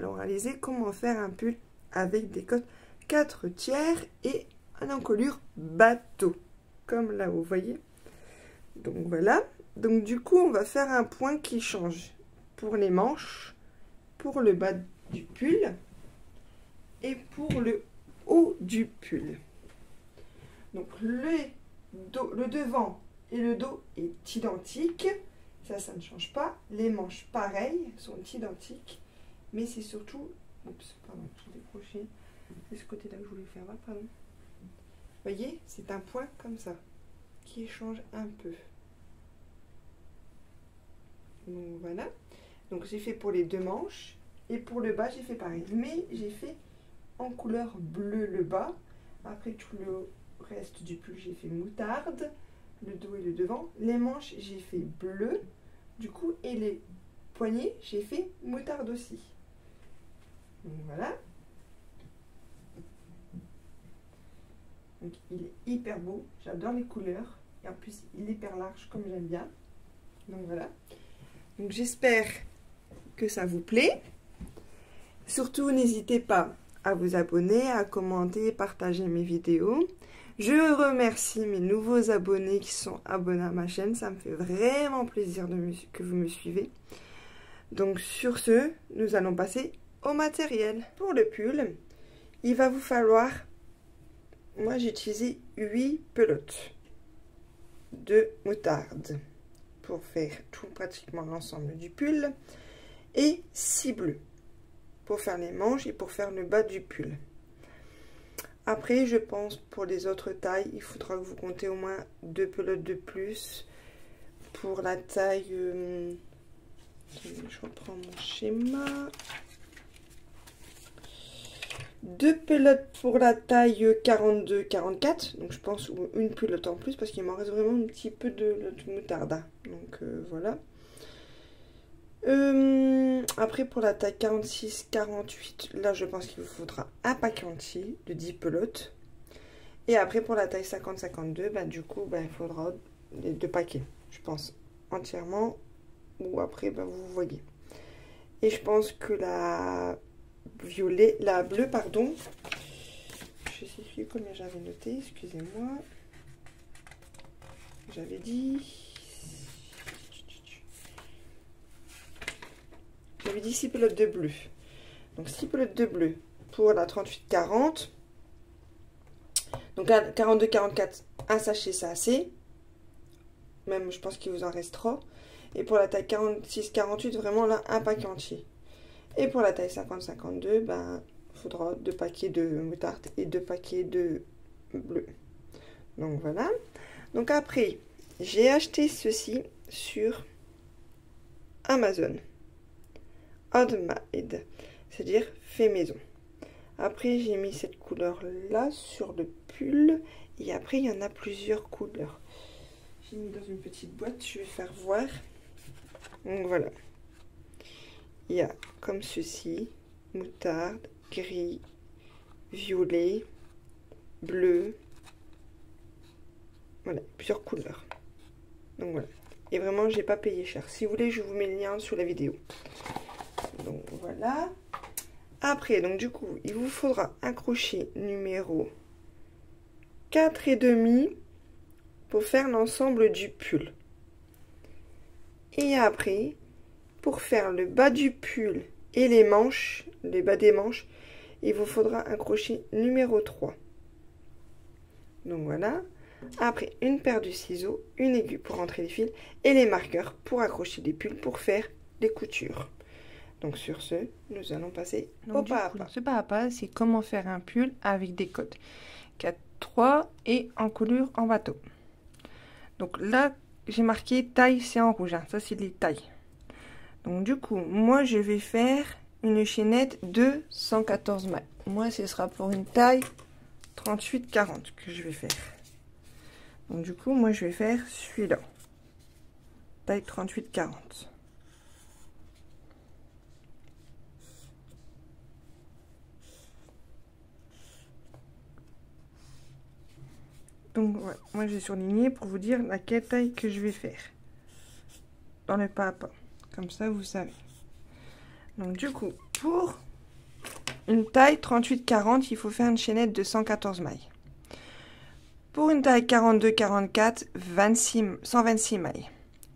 allons réaliser comment faire un pull avec des cotes 4/3 et une encolure bateau, comme là vous voyez. Donc voilà, donc du coup on va faire un point qui change pour les manches, pour le bas du pull et pour le haut du pull. Donc le devant et le dos est identique, ça ne change pas. Les manches pareilles sont identiques, mais c'est surtout, oups, pardon, j'ai décroché, c'est ce côté là que je voulais faire, pardon. Vous voyez, c'est un point comme ça qui change un peu. Donc voilà, donc j'ai fait pour les deux manches et pour le bas j'ai fait pareil, mais j'ai fait en couleur bleue le bas. Après tout le reste du pull j'ai fait moutarde, le dos et le devant. Les manches j'ai fait bleu du coup, et les poignets j'ai fait moutarde aussi. Donc voilà, donc il est hyper beau, j'adore les couleurs et en plus il est hyper large comme j'aime bien. Donc voilà, donc j'espère que ça vous plaît. Surtout n'hésitez pas à vous abonner, à commenter, partager mes vidéos. Je remercie mes nouveaux abonnés qui sont abonnés à ma chaîne. Ça me fait vraiment plaisir que vous me suivez. Donc sur ce, nous allons passer au matériel. Pour le pull, il va vous falloir, moi j'ai utilisé 8 pelotes de moutarde pour faire tout pratiquement l'ensemble du pull et 6 bleus pour faire les manches et pour faire le bas du pull. Après, je pense pour les autres tailles, il faudra que vous comptez au moins 2 pelotes de plus. Pour la taille, je reprends mon schéma. 2 pelotes pour la taille 42-44. Donc je pense une pelote en plus parce qu'il m'en reste vraiment un petit peu de moutarde. Donc voilà. Après pour la taille 46-48, là je pense qu'il vous faudra un paquet entier de 10 pelotes. Et après pour la taille 50-52, bah, du coup bah, il faudra les 2 paquets, je pense, entièrement. Ou après bah, vous voyez. Et je pense que la bleue, pardon, je sais plus combien j'avais noté, excusez-moi. J'avais dit... J'avais dit 6 pelotes de bleu. Donc 6 pelotes de bleu pour la 38-40. Donc la 42-44, un sachet, c'est assez. Même, je pense qu'il vous en restera. Et pour la taille 46-48, vraiment là, un paquet entier. Et pour la taille 50-52, ben, il faudra 2 paquets de moutarde et 2 paquets de bleu. Donc voilà. Donc après, j'ai acheté ceci sur Amazon. Handmade, c'est-à-dire fait maison. Après j'ai mis cette couleur là sur le pull et après il y en a plusieurs couleurs. J'ai mis dans une petite boîte, je vais faire voir. Donc voilà, il y a comme ceci: moutarde, gris, violet, bleu, voilà, plusieurs couleurs. Donc voilà, et vraiment j'ai pas payé cher. Si vous voulez, je vous mets le lien sous la vidéo. Donc voilà. Après, donc du coup, il vous faudra un crochet numéro 4,5 pour faire l'ensemble du pull. Et après, pour faire le bas du pull et les manches, les bas des manches, il vous faudra un crochet numéro 3. Donc voilà. Après, une paire de ciseaux, une aiguille pour rentrer les fils et les marqueurs pour accrocher les pulls pour faire les coutures. Donc sur ce, nous allons passer au pas à pas. Ce pas à pas, c'est comment faire un pull avec des cotes 4/3 et encolure en bateau. Donc là, j'ai marqué taille, c'est en rouge. Hein. Ça, c'est les tailles. Donc du coup, moi, je vais faire une chaînette de 114 mailles. Moi, ce sera pour une taille 38-40 que je vais faire. Donc du coup, moi, je vais faire celui-là. Taille 38-40. Donc ouais, moi j'ai surligné pour vous dire laquelle taille que je vais faire dans le pas à pas. Comme ça vous savez. Donc du coup pour une taille 38-40, il faut faire une chaînette de 114 mailles. Pour une taille 42-44, 126 mailles.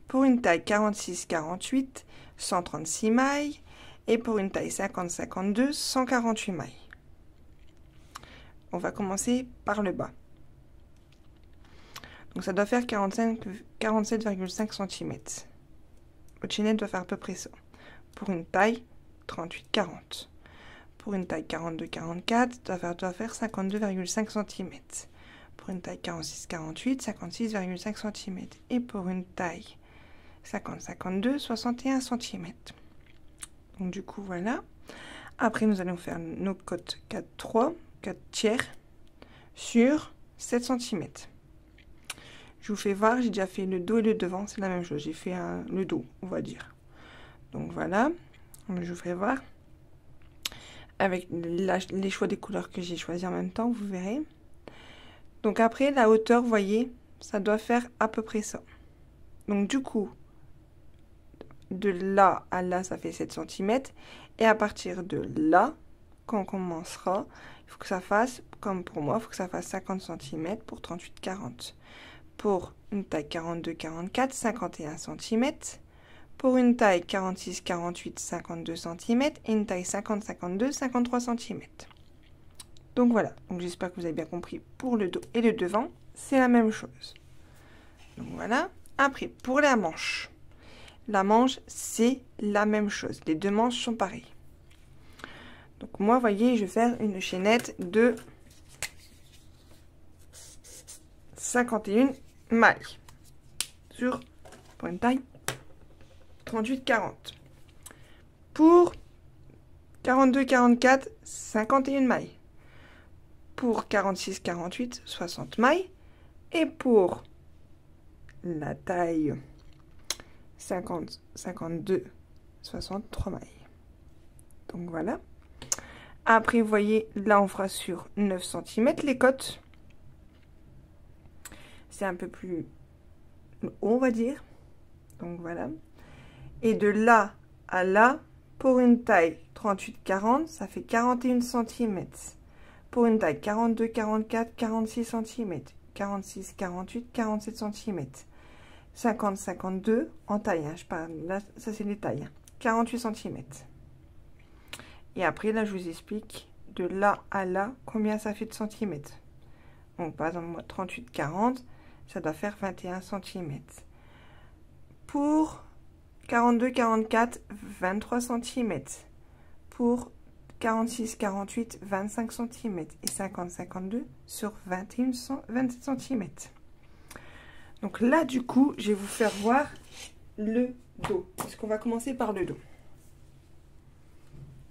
Pour une taille 46-48, 136 mailles. Et pour une taille 50-52, 148 mailles. On va commencer par le bas. Donc ça doit faire 47,5 cm. Votre chaînette doit faire à peu près ça. Pour une taille 38-40. Pour une taille 42-44, doit faire 52,5 cm. Pour une taille 46-48, 56,5 cm. Et pour une taille 50-52, 61 cm. Donc du coup, voilà. Après, nous allons faire nos côtes 4-3, 4 tiers sur 7 cm. Je vous fais voir, j'ai déjà fait le dos et le devant, c'est la même chose. J'ai fait le dos, on va dire. Donc voilà, je vous ferai voir. Avec les choix des couleurs que j'ai choisi en même temps, vous verrez. Donc après, la hauteur, vous voyez, ça doit faire à peu près ça. Donc du coup, de là à là, ça fait 7 cm. Et à partir de là, quand on commencera, il faut que ça fasse, comme pour moi, il faut que ça fasse 50 cm pour 38-40. Pour une taille 42-44, 51 cm. Pour une taille 46-48, 52 cm. Et une taille 50-52, 53 cm. Donc voilà, donc j'espère que vous avez bien compris. Pour le dos et le devant, c'est la même chose. Donc voilà. Après, pour la manche. La manche, c'est la même chose. Les deux manches sont pareilles. Donc moi, vous voyez, je vais faire une chaînette de 51 mailles pour une taille 38-40. Pour 42-44, 51 mailles. Pour 46-48, 60 mailles. Et pour la taille 50-52, 63 mailles. Donc voilà. Après, vous voyez, là, on fera sur 9 cm les côtes. C'est un peu plus haut, on va dire. Donc voilà. Et de là à là, pour une taille 38-40, ça fait 41 cm. Pour une taille 42-44, 46 cm. 46-48, 47 cm. 50-52 en taille, hein, je parle, là, ça c'est les tailles. 48 cm. Et après, là, je vous explique de là à là, combien ça fait de centimètres. Donc, par exemple, moi, 38-40, ça doit faire 21 cm. Pour 42-44, 23 cm. Pour 46-48, 25 cm. Et 50-52 sur 27 cm. Donc là, du coup, je vais vous faire voir le dos. Parce qu'on va commencer par le dos.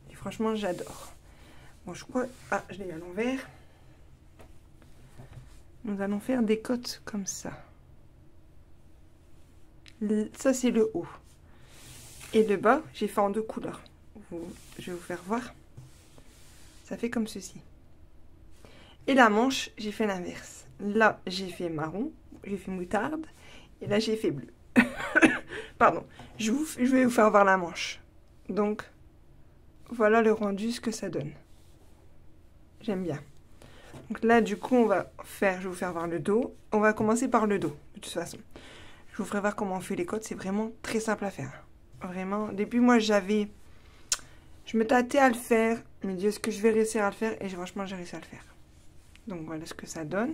Et franchement, j'adore. Bon, je crois... Ah, je l'ai à l'envers. Nous allons faire des côtes comme ça. Ça, c'est le haut. Et le bas, j'ai fait en deux couleurs. Je vais vous faire voir. Ça fait comme ceci. Et la manche, j'ai fait l'inverse. Là, j'ai fait marron. J'ai fait moutarde. Et là, j'ai fait bleu. Pardon. Je vais vous faire voir la manche. Donc, voilà le rendu, ce que ça donne. J'aime bien. Donc là, du coup, je vais vous faire voir le dos. On va commencer par le dos, de toute façon. Je vous ferai voir comment on fait les côtes. C'est vraiment très simple à faire. Vraiment. Au début, moi, je me tâtais à le faire. Je me disais, est-ce que je vais réussir à le faire? Et franchement, j'ai réussi à le faire. Donc, voilà ce que ça donne.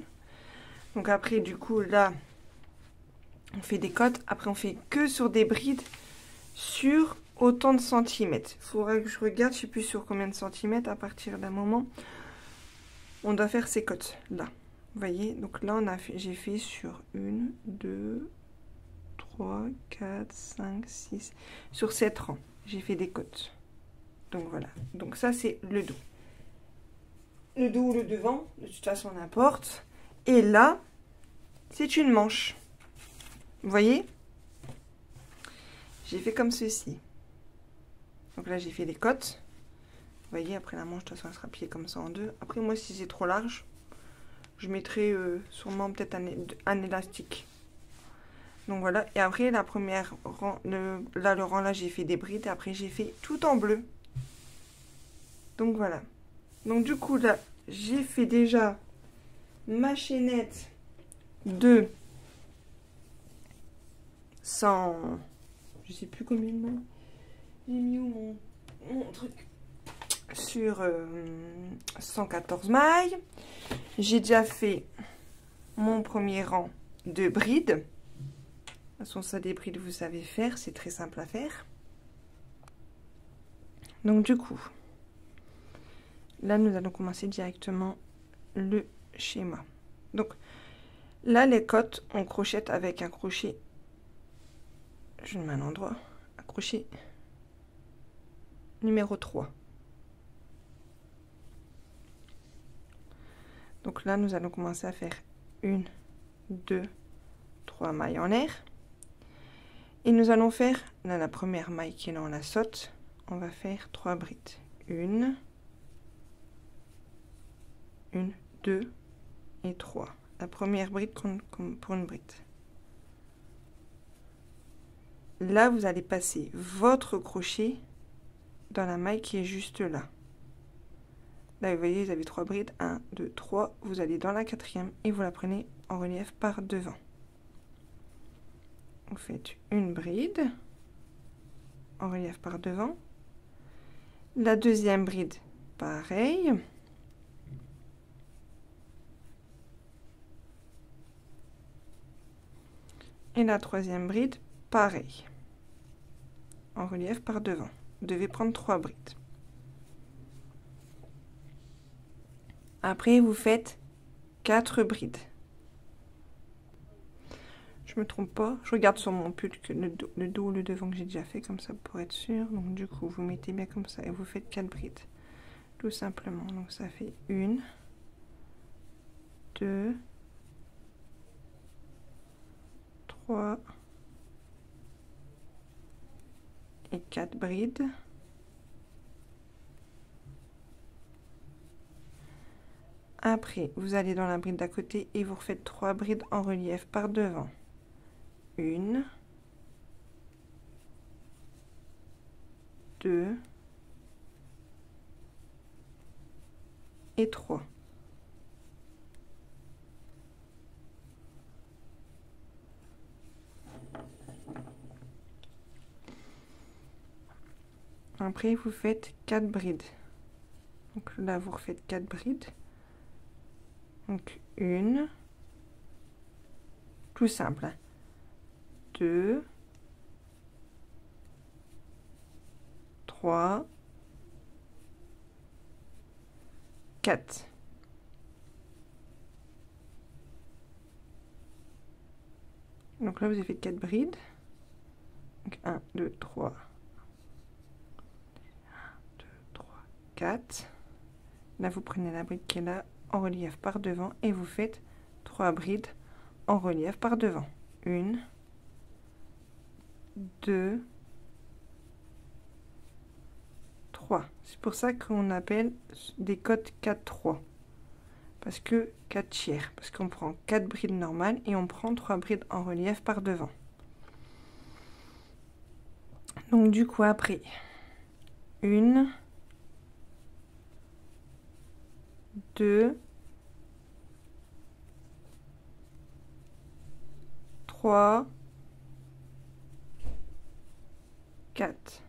Donc après, du coup, là, on fait des côtes. Après, on fait que sur des brides sur autant de centimètres. Il faudra que je regarde, je ne sais plus sur combien de centimètres. À partir d'un moment, on doit faire ces côtes là. Vous voyez, donc là, j'ai fait sur 1, 2, 3, 4, 5, 6. Sur 7 rangs, j'ai fait des côtes. Donc voilà. Donc ça, c'est le dos. Le dos ou le devant, de toute façon, n'importe. Et là, c'est une manche. Vous voyez? J'ai fait comme ceci. Donc là, j'ai fait des côtes. Vous voyez, après la manche, de toute façon, elle sera pliée comme ça en deux. Après, moi, si c'est trop large, je mettrai sûrement peut-être un élastique. Donc voilà. Et après, la première rang, le rang là, j'ai fait des brides. Et après, j'ai fait tout en bleu. Donc voilà. Donc du coup là, j'ai fait déjà ma chaînette de 100, je sais plus combien de mailles. J'ai mis où mon truc sur 114 mailles. J'ai déjà fait mon premier rang de brides. De toute façon, ça des brides, vous savez faire, c'est très simple à faire. Donc du coup, là nous allons commencer directement le schéma. Donc là, les côtes, on crochette avec un crochet. Je le mets à un endroit. Un crochet numéro 3. Donc là, nous allons commencer à faire 1, 2, 3 mailles en l'air. Et nous allons faire, là, la première maille qui est là, on la saute. On va faire 3 brides. 1, 2 et 3. La première bride comme pour une bride. Là, vous allez passer votre crochet dans la maille qui est juste là. Là, vous voyez, vous avez 3 brides. 1, 2, 3. Vous allez dans la quatrième et vous la prenez en relief par devant. Vous faites une bride en relief par devant. La deuxième bride, pareil. Et la troisième bride, pareil. En relief par devant. Vous devez prendre 3 brides. Après, vous faites 4 brides. Je me trompe pas. Je regarde sur mon pull que le dos ou le devant que j'ai déjà fait, comme ça pour être sûr. Donc du coup, vous mettez bien comme ça et vous faites 4 brides. Tout simplement. Donc ça fait 1, 2, 3 et 4 brides. Après, vous allez dans la bride d'à côté et vous refaites 3 brides en relief par devant. 1, 2 et 3. Après, vous faites 4 brides. Donc là, vous refaites 4 brides. Donc 1, tout simple. 2, 3, 4. Donc là, vous avez fait 4 brides. Donc 1, 2, 3. 1, 2, 3, 4. Là, vous prenez la bride qui est là en relief par devant et vous faites 3 brides en relief par devant. 1, 2, 3. C'est pour ça qu'on appelle des côtes 4-3. Parce que 4 tiers. Parce qu'on prend 4 brides normales et on prend 3 brides en relief par devant. Donc du coup après, 1, 2, 3, 4.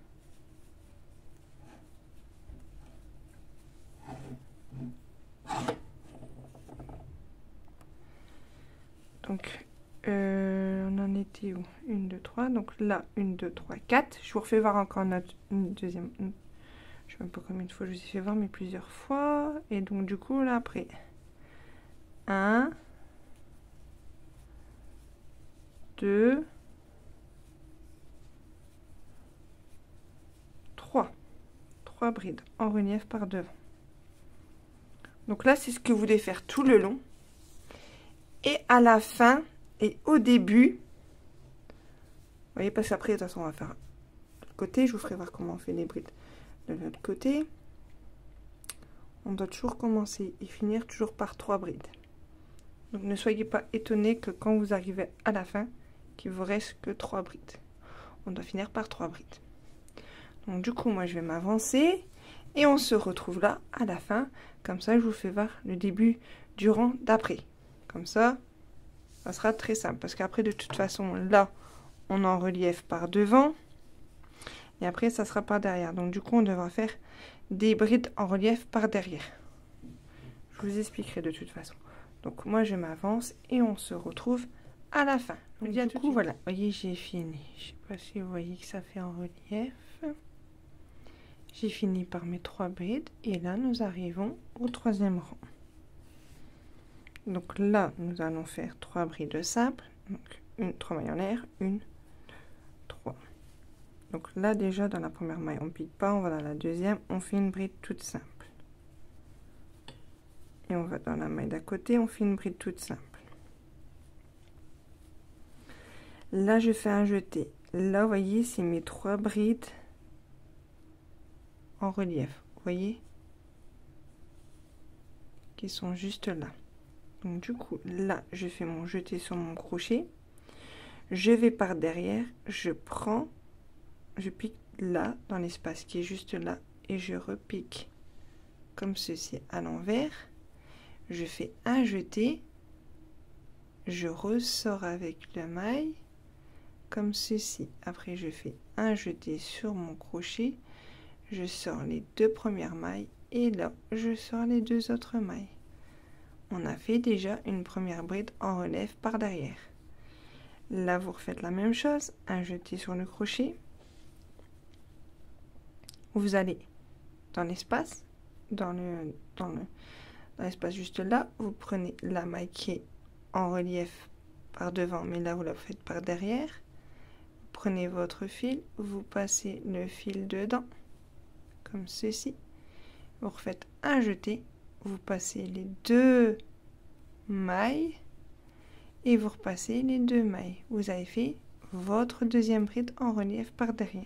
Donc, on en était où? 1, 2, 3. Donc là, 1, 2, 3, 4. Je vous refais voir encore une deuxième. Je ne sais même pas combien de fois je vous ai fait voir, mais plusieurs fois. Et donc, du coup, là, après, 1, 2, 3. 3 brides en relief par devant. Donc là, c'est ce que vous devez faire tout le long. Et à la fin et au début, vous voyez, parce qu'après, de toute façon, on va faire de l'autre côté. Je vous ferai voir comment on fait les brides de l'autre côté. On doit toujours commencer et finir toujours par 3 brides. Donc ne soyez pas étonnés que quand vous arrivez à la fin, qu'il vous reste que 3 brides. On doit finir par 3 brides. Donc du coup, moi, je vais m'avancer Et on se retrouve là à la fin. Comme ça, je vous fais voir le début du rang d'après. Comme ça sera très simple. Parce qu'après, de toute façon, là, on en relief par devant. Et après, ça sera par derrière. Donc, du coup, on devra faire des brides en relief par derrière. Je vous expliquerai de toute façon. Donc, moi, je m'avance et on se retrouve à la fin. Donc, du coup, voilà. Vous voyez, j'ai fini. Je ne sais pas si vous voyez que ça fait en relief. J'ai fini par mes 3 brides. Et là, nous arrivons au 3e rang. Donc là, nous allons faire 3 brides simples. Donc, 3 mailles en l'air. 1, 2, 3. Donc là, déjà, dans la première maille, on ne pique pas. On va dans la deuxième. On fait une bride toute simple. Et on va dans la maille d'à côté. On fait une bride toute simple. Là, je fais un jeté. Là, vous voyez, c'est mes 3 brides en relief. Vous voyez? Qui sont juste là. Donc, du coup, là, je fais mon jeté sur mon crochet. Je vais par derrière. Je prends. Je pique là, dans l'espace qui est juste là. Et je repique comme ceci à l'envers. Je fais un jeté. Je ressors avec la maille. Comme ceci. Après, je fais un jeté sur mon crochet. Je sors les 2 premières mailles. Et là, je sors les 2 autres mailles. On a fait déjà une première bride en relève par derrière. Là, vous refaites la même chose. Un jeté sur le crochet. Vous allez dans l'espace. Dans l'espace juste là. Vous prenez la maille qui est en relief par devant. Mais là, vous la faites par derrière. Prenez votre fil. Vous passez le fil dedans. Comme ceci. Vous refaites un jeté. Vous passez les 2 mailles et vous repassez les 2 mailles. Vous avez fait votre deuxième bride en relief par derrière.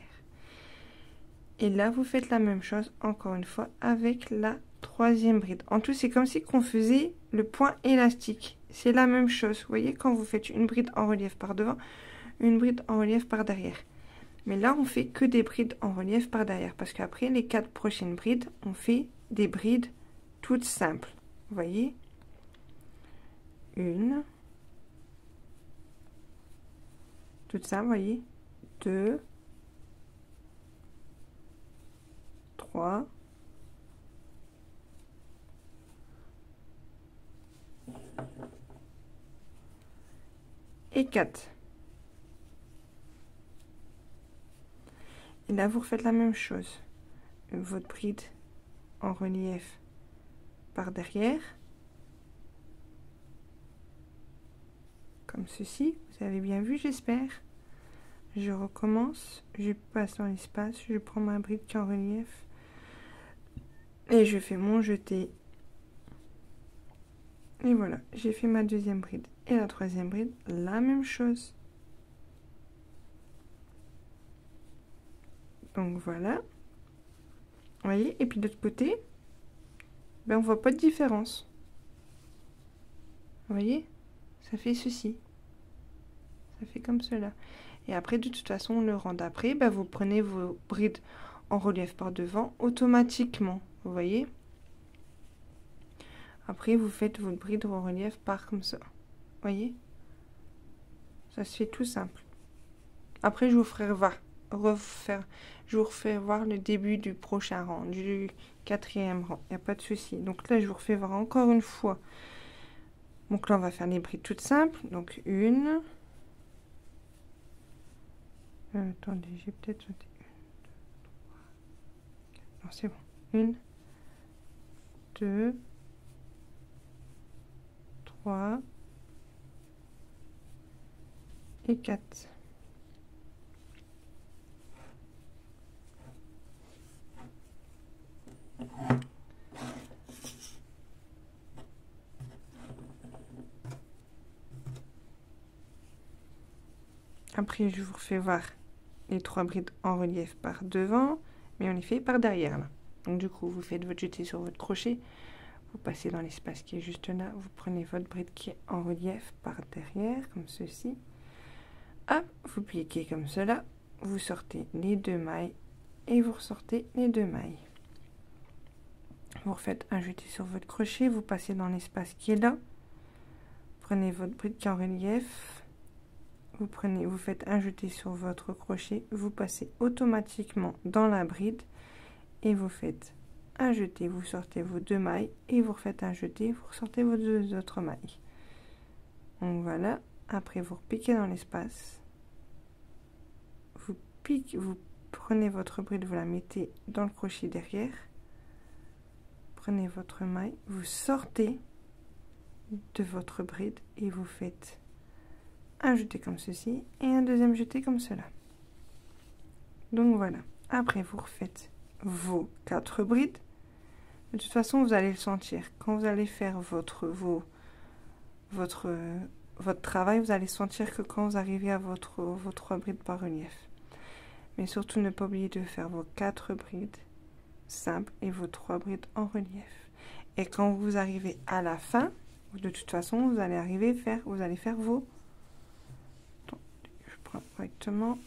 Et là, vous faites la même chose encore une fois avec la 3e bride. En tout, c'est comme si on faisait le point élastique. C'est la même chose. Vous voyez, quand vous faites une bride en relief par devant, une bride en relief par derrière. Mais là, on fait que des brides en relief par derrière. Parce qu'après, les 4 prochaines brides, on fait des brides toutes simples. Vous voyez? 1. Toute simple, vous voyez? 2. 3. 4. Et là, vous refaites la même chose. Votre bride en relief par derrière. Comme ceci. Vous avez bien vu, j'espère. Je recommence. Je passe dans l'espace. Je prends ma bride qui est en relief. Et je fais mon jeté. Et voilà. J'ai fait ma deuxième bride. Et la 3e bride, la même chose. Donc voilà. Vous voyez, et puis de l'autre côté, ben on voit pas de différence. Vous voyez, ça fait ceci. Ça fait comme cela. Et après, de toute façon, le rang d'après, ben vous prenez vos brides en relief par devant automatiquement. Vous voyez. Après, vous faites votre bride en relief par comme ça. Vous voyez. Ça se fait tout simple. Après, je vous ferai je vous refais voir le début du prochain rang, du 4e rang. Il n'y a pas de souci. Donc là, je vous refais voir encore une fois. Donc là, on va faire les brides toutes simples. Donc 1. Attendez, j'ai peut-être sauté 1, 2, 3, 4. Non, c'est bon. 1, 2, 3 et 4. Après, je vous refais voir les 3 brides en relief par devant, mais on les fait par derrière là. Donc du coup, vous faites votre jeté sur votre crochet, vous passez dans l'espace qui est juste là, vous prenez votre bride qui est en relief par derrière, comme ceci. Hop, vous pliquez comme cela, vous sortez les 2 mailles et vous ressortez les 2 mailles. Vous refaites un jeté sur votre crochet, vous passez dans l'espace qui est là. Prenez votre bride qui est en relief. Vous faites un jeté sur votre crochet, vous passez automatiquement dans la bride et vous faites un jeté, vous sortez vos 2 mailles et vous refaites un jeté, vous ressortez vos 2 autres mailles. Donc voilà, après vous repiquez dans l'espace, vous prenez votre bride, vous la mettez dans le crochet derrière, prenez votre maille, vous sortez de votre bride et vous faites un jeté comme ceci et un deuxième jeté comme cela. Donc voilà, après vous refaites vos 4 brides. De toute façon vous allez le sentir quand vous allez faire votre travail, vous allez sentir que quand vous arrivez à vos 3 brides par relief. Mais surtout ne pas oublier de faire vos 4 brides simples et vos 3 brides en relief. Et quand vous arrivez à la fin, de toute façon vous allez faire vos, je prends correctement,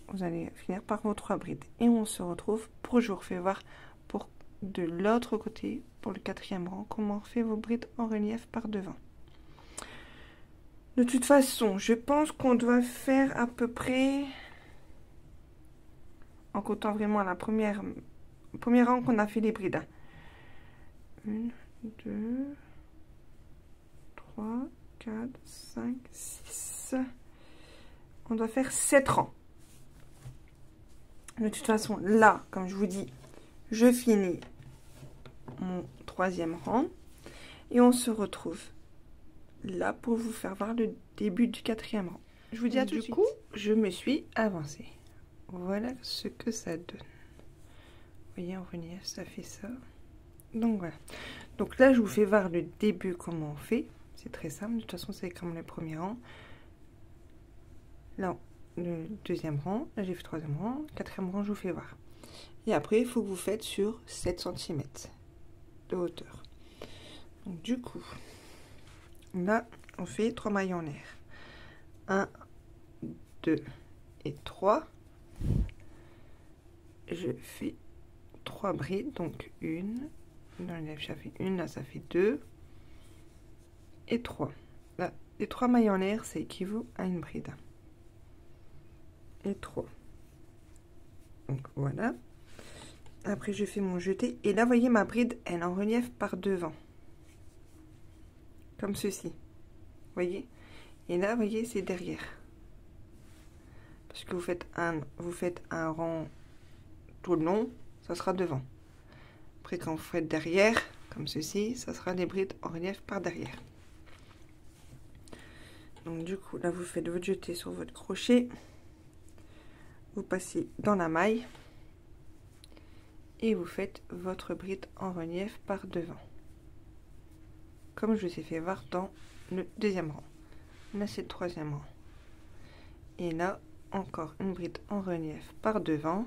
vous allez finir par vos 3 brides et on se retrouve pour, je vous refais voir pour de l'autre côté, pour le 4e rang, comment on fait vos brides en relief par devant. De toute façon, je pense qu'on doit faire à peu près, en comptant vraiment la premier rang qu'on a fait les brides. 1, 2, 3, 4, 5, 6. On doit faire 7 rangs. De toute façon, là, comme je vous dis, je finis mon 3e rang. Et on se retrouve là pour vous faire voir le début du 4e rang. Je vous dis à tout de suite. Du coup, je me suis avancée. Voilà ce que ça donne. Vous voyez, en relief, ça fait ça. Donc voilà. Donc là, je vous fais voir le début, comment on fait. C'est très simple. De toute façon, c'est comme le premier rang. Là, le 2e rang. Là, j'ai fait 3e rang. 4e rang, je vous fais voir. Et après, il faut que vous faites sur 7 cm de hauteur. Donc du coup, là, on fait 3 mailles en l'air. 1, 2 et 3. Je fais 3 brides, donc une. Dans le ça fait une, là ça fait 2 et 3. Là, les 3 mailles en l'air, ça équivaut à une bride. Et 3. Donc voilà. Après, je fais mon jeté. Et là, vous voyez, ma bride, elle est en relief par devant. Comme ceci. Vous voyez? Et là, vous voyez, c'est derrière. Parce que vous faites un rang tout le long, ça sera devant. Après, quand vous faites derrière, comme ceci, ça sera des brides en relief par derrière. Donc du coup, là, vous faites votre jeté sur votre crochet. Vous passez dans la maille. Et vous faites votre bride en relief par devant. Comme je vous ai fait voir dans le 2e rang. Là, c'est le 3e rang. Et là, encore une bride en relief par devant.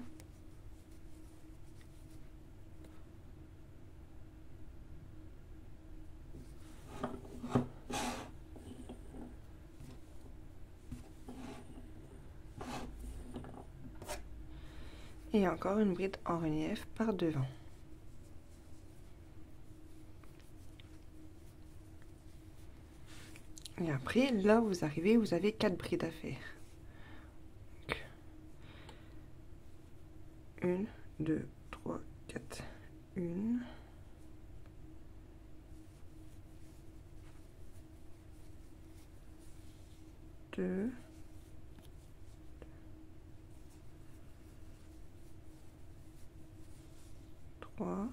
Et encore une bride en relief par devant. Et après, là, vous arrivez, vous avez 4 brides à faire. Donc, 1, 2, 3, 4. 1. 2. 3.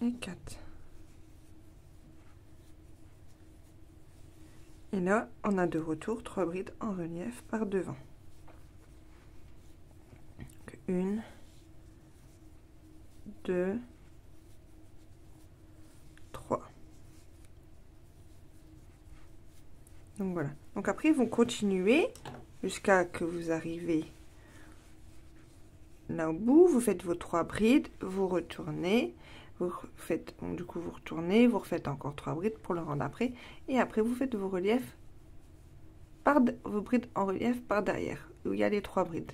Et 4. Et là, on a de retour 3 brides en relief par devant. Donc, 1, 2, 3. Donc voilà. Donc après, vous continuez jusqu'à que vous arrivez là au bout. Vous faites vos 3 brides, vous retournez. Vous faites, donc du coup, vous retournez, vous refaites encore 3 brides pour le rang d'après. Et après, vous faites vos reliefs vos brides en relief par derrière, où il y a les 3 brides.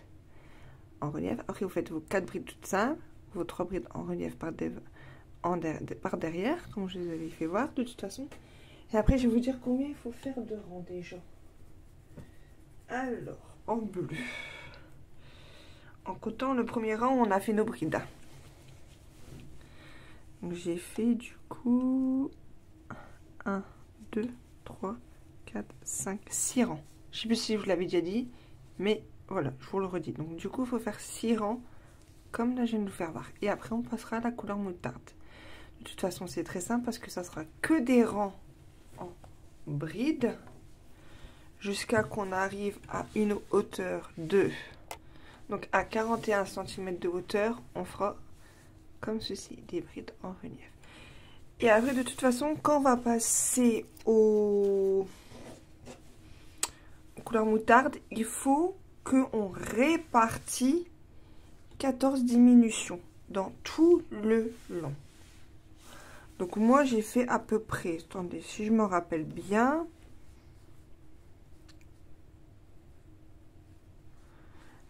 en relief. Après, vous faites vos 4 brides toutes simples, vos 3 brides en relief par derrière, comme je vous avais fait voir de toute façon. Et après, je vais vous dire combien il faut faire de rangs déjà. Alors, en bleu. En coton, le premier rang, on a fait nos brides. Donc, j'ai fait du coup 1, 2, 3, 4, 5, 6 rangs. Je ne sais plus si je vous l'avais déjà dit, mais voilà, je vous le redis. Donc, du coup, il faut faire 6 rangs, comme là, je viens de vous faire voir. Et après, on passera à la couleur moutarde. De toute façon, c'est très simple parce que ça sera que des rangs en bride jusqu'à qu'on arrive à une hauteur de... Donc, à 41 cm de hauteur, on fera comme ceci, des brides en relief. Et après, de toute façon, quand on va passer aux couleurs moutarde, il faut qu'on répartit 14 diminutions dans tout le long. Donc moi j'ai fait à peu près, attendez, si je me rappelle bien,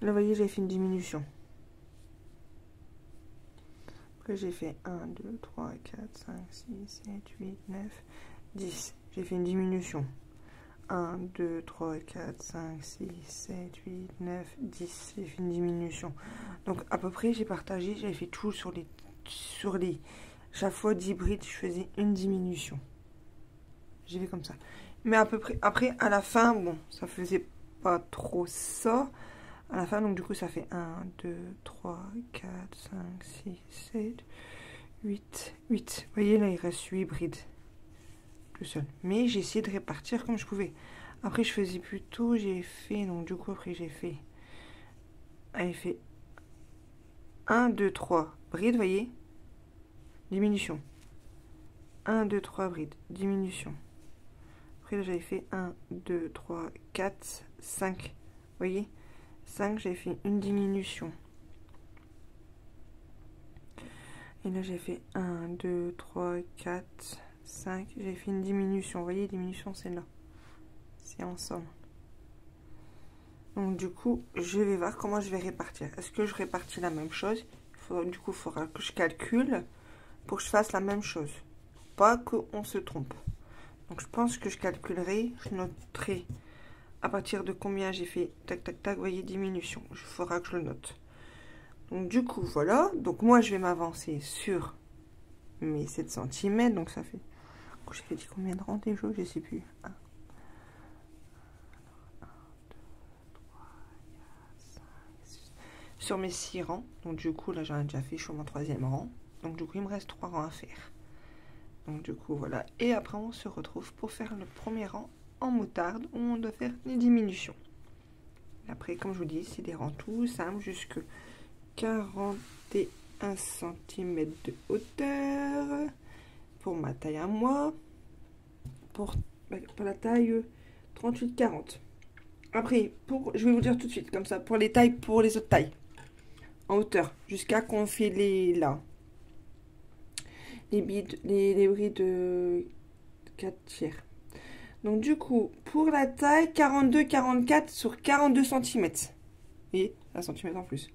là vous voyez j'ai fait une diminution. Après j'ai fait 1, 2, 3, 4, 5, 6, 7, 8, 9, 10. J'ai fait une diminution. 1, 2, 3, 4, 5, 6, 7, 8, 9, 10. J'ai fait une diminution. Donc à peu près j'ai partagé, j'avais fait tout sur les chaque fois 10 brides, je faisais une diminution. J'ai fait comme ça. Mais à peu près, après, à la fin, bon, ça faisait pas trop ça. À la fin, donc du coup, ça fait 1, 2, 3, 4, 5, 6, 7, 8, 8. Vous voyez, là, il reste 8 brides. Tout seul. Mais j'ai essayé de répartir comme je pouvais. Après, je faisais plutôt, j'ai fait, donc du coup, après, j'ai fait... Allez, fait 1, 2, 3 brides, vous voyez. Diminution. 1, 2, 3 brides. Diminution. Après, là, j'avais fait 1, 2, 3, 4, 5. Vous voyez 5, j'avais fait une diminution. Et là, j'ai fait 1, 2, 3, 4, 5. J'ai fait une diminution. Vous voyez, diminution, c'est là. C'est ensemble. Donc, du coup, je vais voir comment je vais répartir. Est-ce que je répartis la même chose? Du coup, il faudra que je calcule pour que je fasse la même chose. Pas qu'on se trompe. Donc, je pense que je calculerai. Je noterai à partir de combien j'ai fait. Tac, tac, tac. Vous voyez, diminution. Il faudra que je le note. Donc, du coup, voilà. Donc, moi, je vais m'avancer sur mes 7 cm. Donc, ça fait... J'ai fait combien de rangs déjà? Je ne sais plus. 1, 2, 3, 4, 5, 6. Sur mes 6 rangs. Donc, du coup, là, j'en ai déjà fait. Je suis mon 3e rang. Donc, du coup, il me reste 3 rangs à faire. Donc, du coup, voilà. Et après, on se retrouve pour faire le premier rang en moutarde où on doit faire les diminutions. Et après, comme je vous dis, c'est des rangs tout simples jusque 41 cm de hauteur pour ma taille à moi. Pour la taille 38-40. Après, je vais vous dire tout de suite, comme ça, pour les tailles, pour les autres tailles. En hauteur, jusqu'à qu'on fait les brides 4 tiers. Donc du coup, pour la taille 42-44 sur 42 cm. Et 1 cm en plus.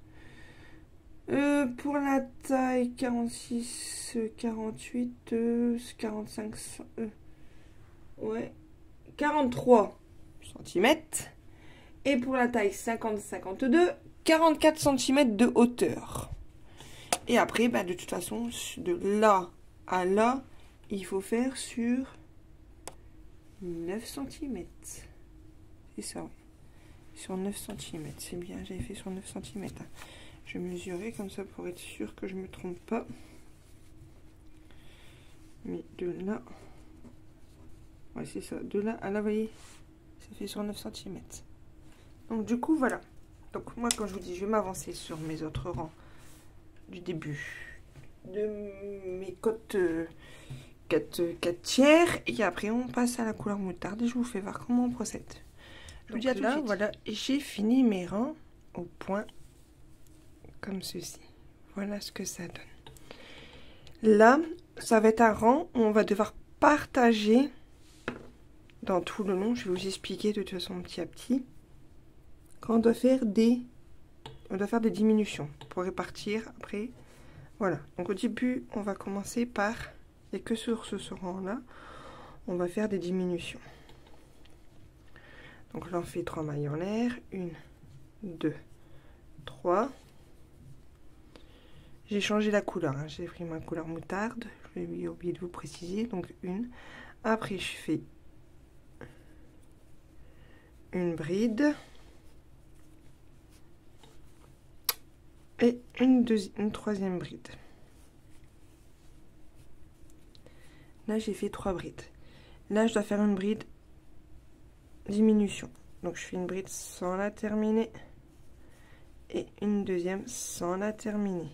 Pour la taille 46-48, 45, ouais, 43 cm. Et pour la taille 50-52, 44 cm de hauteur. Et après, bah, de toute façon, de là à là, il faut faire sur 9 cm. C'est ça, oui. Sur 9 cm. C'est bien, j'avais fait sur 9 cm. Je vais mesurer comme ça pour être sûr que je ne me trompe pas. Mais de là... Ouais, c'est ça. De là à là, vous voyez, ça fait sur 9 cm. Donc, du coup, voilà. Donc, moi, comme je vous dis, je vais m'avancer sur mes autres rangs du début de mes côtes 4 tiers. Et après, on passe à la couleur moutarde et je vous fais voir comment on procède. Je vous dis à tout de suite. Voilà, j'ai fini mes rangs au point comme ceci. Voilà ce que ça donne. Là, ça va être un rang où on va devoir partager dans tout le long. Je vais vous expliquer de toute façon petit à petit. Quand on doit faire des on doit faire des diminutions pour répartir après. Voilà, donc au début, on va commencer par, et que sur ce rang-là, on va faire des diminutions. Donc là, on fait 3 mailles en l'air, 1, 2, 3. J'ai changé la couleur, hein. J'ai pris ma couleur moutarde, j'ai oublié de vous préciser, donc une. Après, je fais une bride et une troisième bride. Là, j'ai fait 3 brides. Là, je dois faire une bride diminution. Donc, je fais une bride sans la terminer et une deuxième sans la terminer.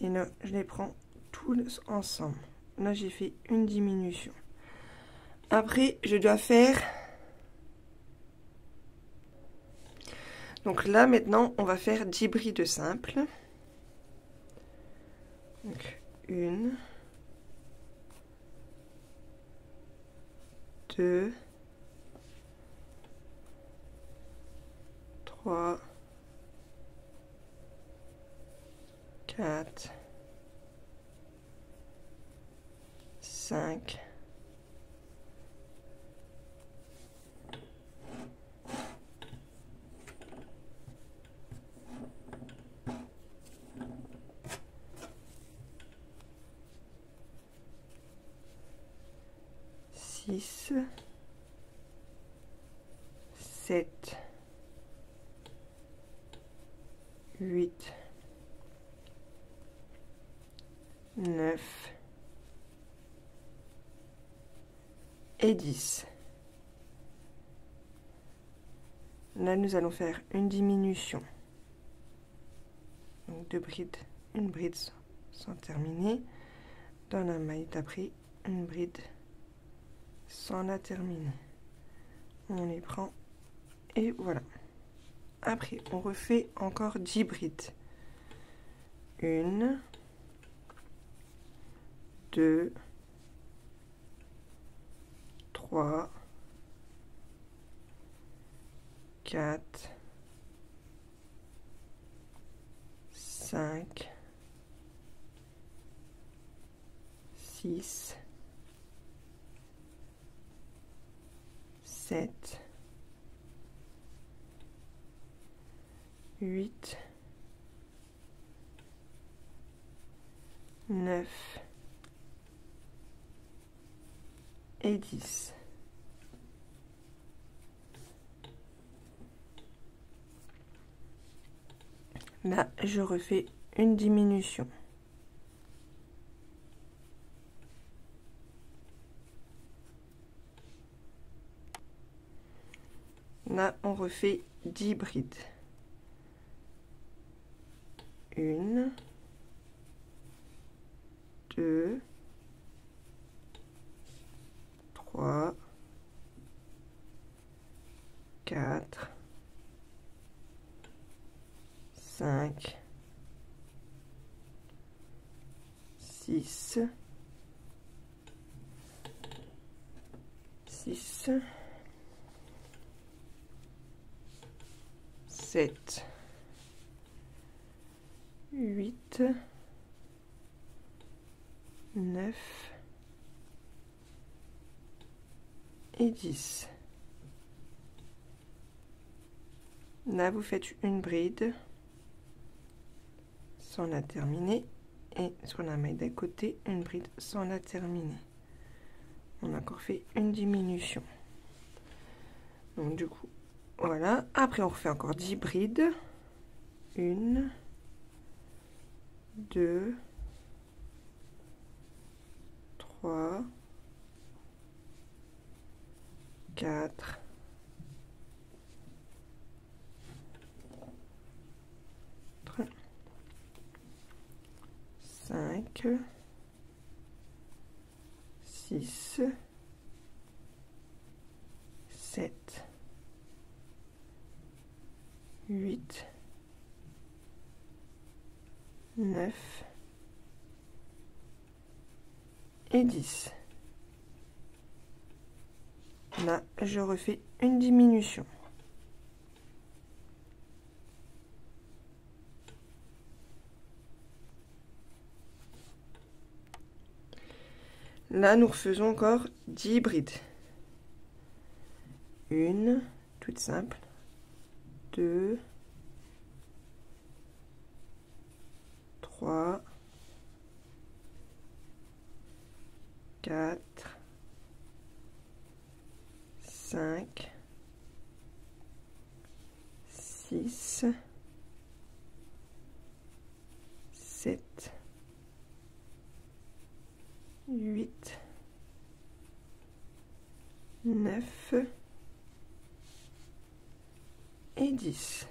Et là, je les prends tous ensemble. Là, j'ai fait une diminution. Après, je dois faire... Donc là, maintenant, on va faire 10 brides simples. Donc, 1, 2, 3, 4, 5, 6, 7, 8, 9 et 10. Là, nous allons faire une diminution. Donc 2 brides, une bride sans terminer. Dans la maille d'après, une bride sans la terminer. On les prend et voilà. Après, on refait encore 10 brides. 1, 2, 3, 4, 5, 6, 7, 8, 9 et 10. Là, je refais une diminution. Là, on refait 10 brides. 1, 2, 3, 4, 5, 6, 7, 8, 9 et 10. Là, vous faites une bride sans la terminer et sur la maille d'à côté, une bride sans la terminer. On a encore fait une diminution. Donc du coup, voilà. Après, on refait encore 10 brides. 1, 2, 3, 4, 5, 6, 7, 8, 9 et 10. Là, je refais une diminution. Là, nous refaisons encore 10 brides. Une, toute simple. 2, 3, 4, 5, 6, 7, 8, 9 et 10.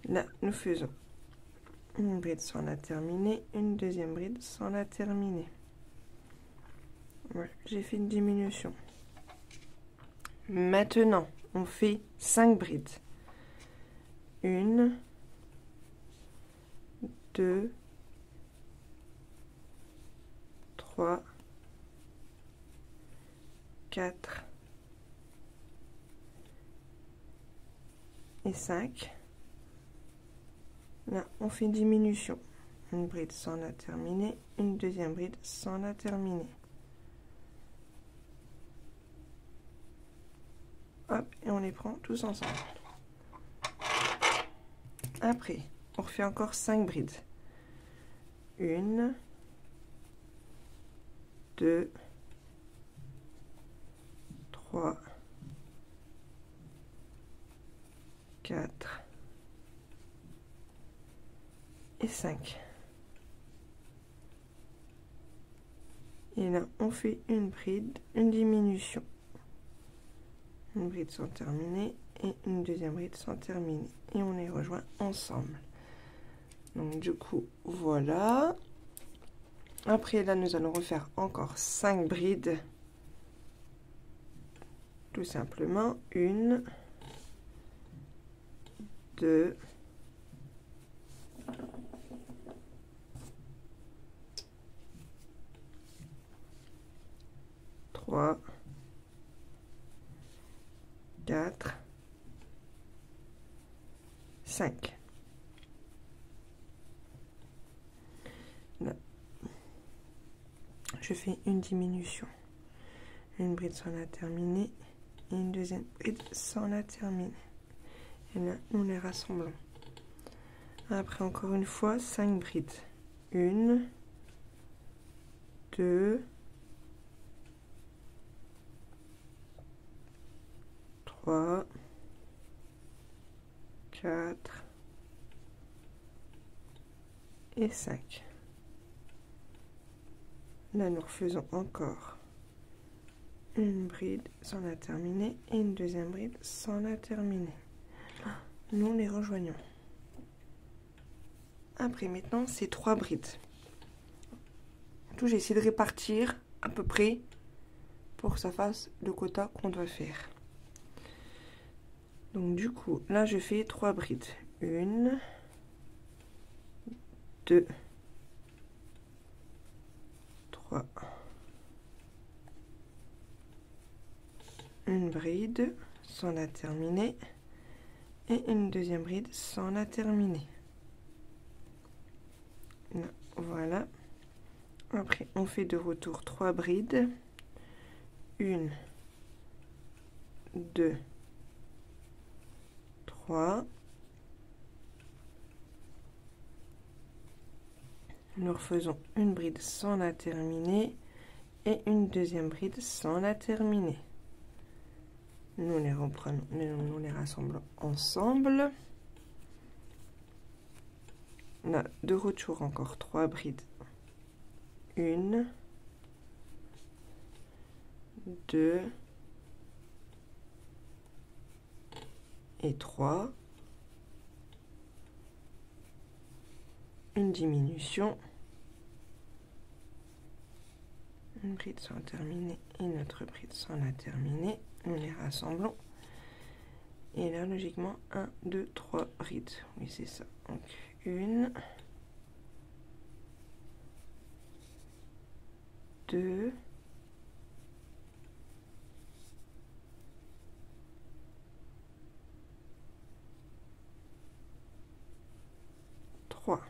Là, nous faisons une bride sans la terminer, une deuxième bride sans la terminer. Voilà, j'ai fait une diminution. Maintenant, on fait 5 brides. 1, 2, 3, 4 et 5. Là, on fait une diminution. Une bride sans la terminer, une deuxième bride sans la terminer. Hop, et on les prend tous ensemble. Après, on refait encore 5 brides. 1, 2, 3, 4 et 5. Et là, on fait une bride, une diminution. Une bride sans terminer et une deuxième bride sans terminer. Et on les rejoint ensemble. Donc du coup, voilà. Après, là, nous allons refaire encore 5 brides. Tout simplement. 1, 2, 3, 4, 5. Là, je fais une diminution. Une bride sans la terminer et une deuxième bride sans la terminer. Et là, nous les rassemblons. Après, encore une fois, 5 brides. 1, 2, 3, 4 et 5. Là, nous refaisons encore une bride sans la terminer et une deuxième bride sans la terminer. Nous les rejoignons. Après, maintenant, c'est 3 brides. Tout, j'ai essayé de répartir à peu près pour que ça fasse le quota qu'on doit faire. Donc, du coup, là, je fais 3 brides. 1, 2, 3. Une bride sans la terminer et une deuxième bride sans la terminer. Là, voilà. Après, on fait de retour 3 brides. 1, 2, 3. Nous refaisons une bride sans la terminer et une deuxième bride sans la terminer. Nous les reprenons, nous les rassemblons ensemble. Là, de retour encore 3 brides. 1, 2 et 3. Une diminution. Une bride sans terminer et une autre bride sans la terminer. Nous les rassemblons. Et là, logiquement, 1, 2, 3 brides. Oui, c'est ça. Donc, 1, 2, 3.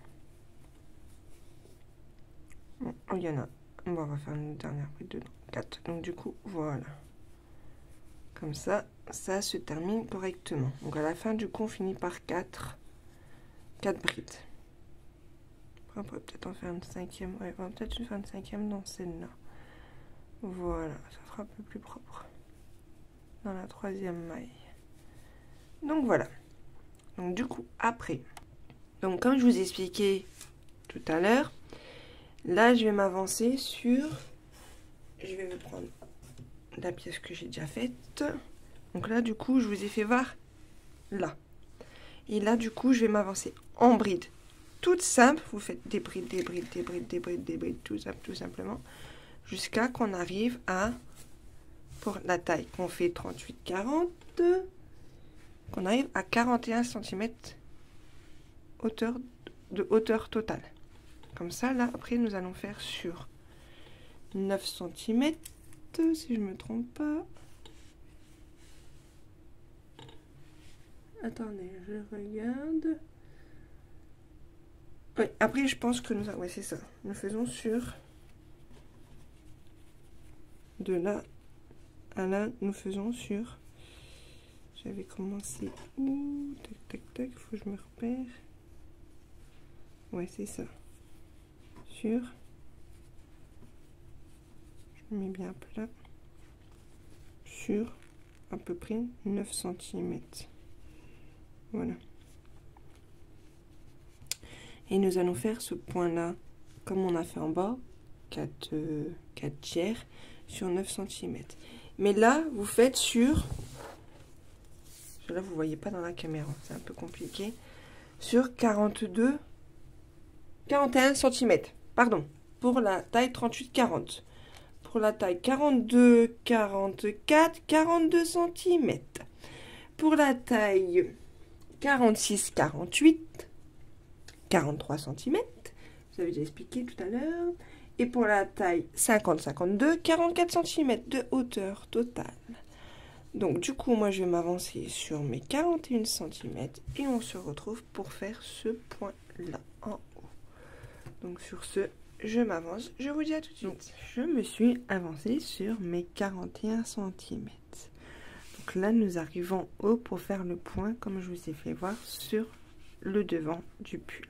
Bon, oui, il y en a. On va faire une dernière bride dedans. 4. Donc du coup, voilà. Comme ça, ça se termine correctement. Donc à la fin, du coup, on finit par 4 brides. Après, on pourrait peut-être en faire une 5e. Ouais, on va peut-être faire une 5e dans celle-là. Voilà, ça fera un peu plus propre. Dans la 3e maille. Donc voilà. Donc du coup, après. Donc comme je vous ai expliqué tout à l'heure, là, je vais m'avancer sur... Je vais me prendre la pièce que j'ai déjà faite. Donc là, du coup, je vous ai fait voir là. Et là, du coup, je vais m'avancer en bride. Toute simple. Vous faites des brides, des brides, des brides, des brides, des brides, tout simplement. Jusqu'à qu'on arrive à... Pour la taille qu'on fait 38-40, qu'on arrive à 41 cm de hauteur totale. Comme ça, là, après, nous allons faire sur 9 cm, si je ne me trompe pas. Attendez, je regarde. Oui, après, je pense que nous... Ouais, c'est ça. Nous faisons sur... De là à là, nous faisons sur... J'avais commencé où? Tac, tac, tac, il faut que je me repère. Ouais, c'est ça. Sur... Je mets bien plat. Sur à peu près 9 cm. Voilà. Et nous allons faire ce point-là, comme on a fait en bas, 4 tiers sur 9 cm. Mais là, vous faites sur... Là, vous ne voyez pas dans la caméra, c'est un peu compliqué. Sur 41 cm, pardon, pour la taille 38-40. Pour la taille 42-44, 42 cm. Pour la taille 46-48, 43 cm. Vous avez déjà expliqué tout à l'heure. Et pour la taille 50-52, 44 cm de hauteur totale. Donc du coup, moi je vais m'avancer sur mes 41 cm et on se retrouve pour faire ce point-là en haut. Donc sur ce, je m'avance, je vous dis à tout de suite. Donc, je me suis avancée sur mes 41 cm. Donc là, nous arrivons haut pour faire le point, comme je vous ai fait voir, sur le devant du pull.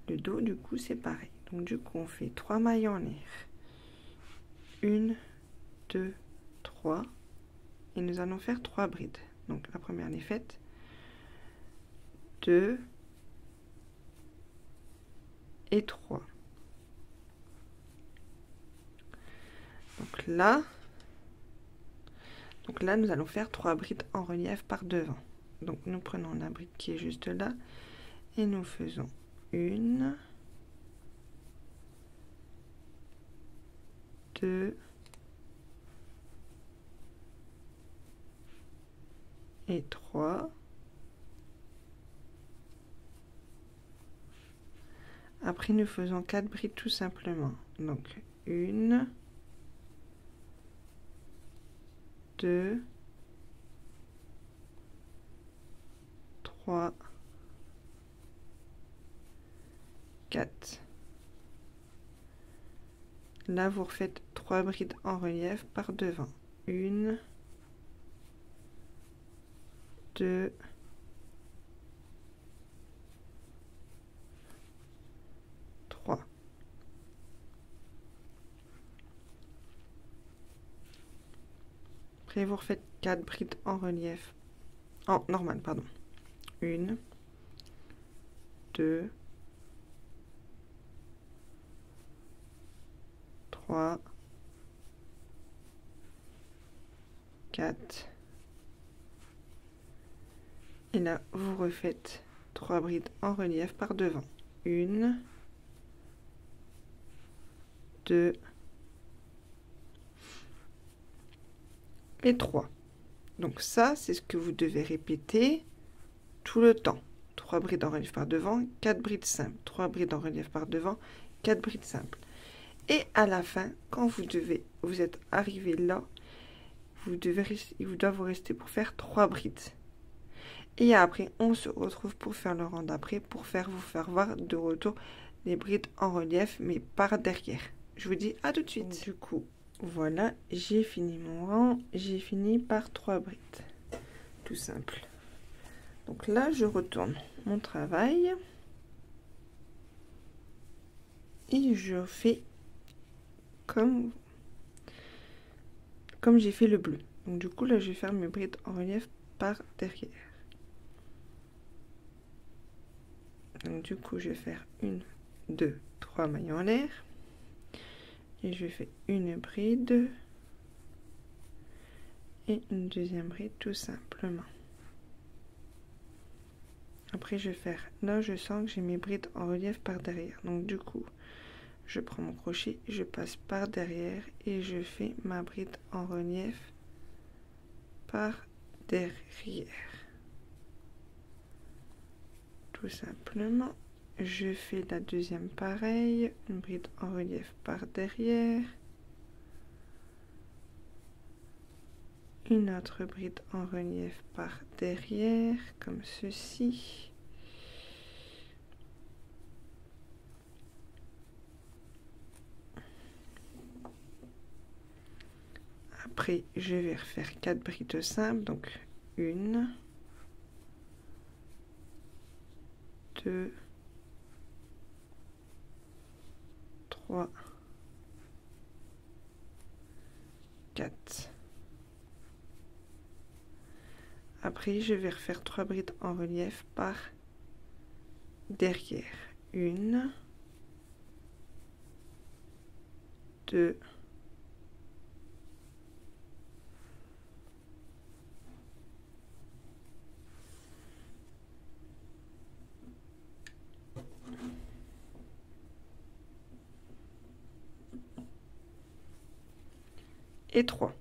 Le dos, du coup, c'est pareil. Donc du coup, on fait 3 mailles en l'air. 1, 2, 3. Et nous allons faire 3 brides. Donc la première elle est faite. 2 et 3. Donc là, nous allons faire 3 brides en relief par devant. Donc nous prenons la bride qui est juste là et nous faisons 1, 2 et 3. Après, nous faisons 4 brides tout simplement. Donc, 1, 2, 3, 4. Là, vous refaites 3 brides en relief par devant. 1, 2, 3. Après, vous refaites 4 brides en relief. En normal, pardon. 1, 2, 3, 4. Et là, vous refaites 3 brides en relief par devant. 1, 2 et 3. Donc ça, c'est ce que vous devez répéter tout le temps. 3 brides en relief par devant, 4 brides simples. 3 brides en relief par devant, 4 brides simples. Et à la fin, quand vous êtes arrivé là, il doit vous rester pour faire 3 brides. Et après, on se retrouve pour faire le rang d'après, pour vous faire voir de retour les brides en relief, mais par derrière. je vous dis à tout de suite. Du coup, voilà, j'ai fini mon rang. J'ai fini par 3 brides. Tout simple. Donc là, je retourne mon travail. Et je fais comme j'ai fait le bleu. Donc du coup, là, je vais faire mes brides en relief par derrière. Donc du coup, je vais faire 1, 2, 3 mailles en l'air. Et je fais une bride. Et une deuxième bride tout simplement. Après, je vais faire... Là, je sens que j'ai mes brides en relief par derrière. Donc du coup, je prends mon crochet, je passe par derrière et je fais ma bride en relief par derrière. Tout simplement, je fais la deuxième pareil, une bride en relief par derrière, une autre bride en relief par derrière, comme ceci. Après, je vais refaire 4 brides simples, donc 1, 2, 3, 4. Après, je vais refaire 3 brides en relief par derrière. 1, 2, 3.